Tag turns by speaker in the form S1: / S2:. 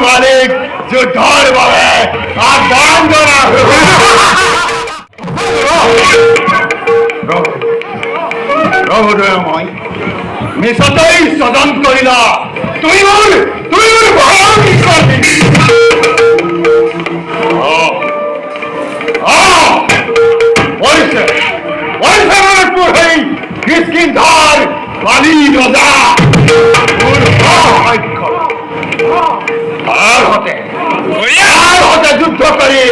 S1: मालिक जो धर बाबे आप दान करा রহময় মিশাতেই সদন করিলা তুই মোর ভরণ করবি কিসকিন্ধার বালি রাজা আর হতে যুদ্ধ করে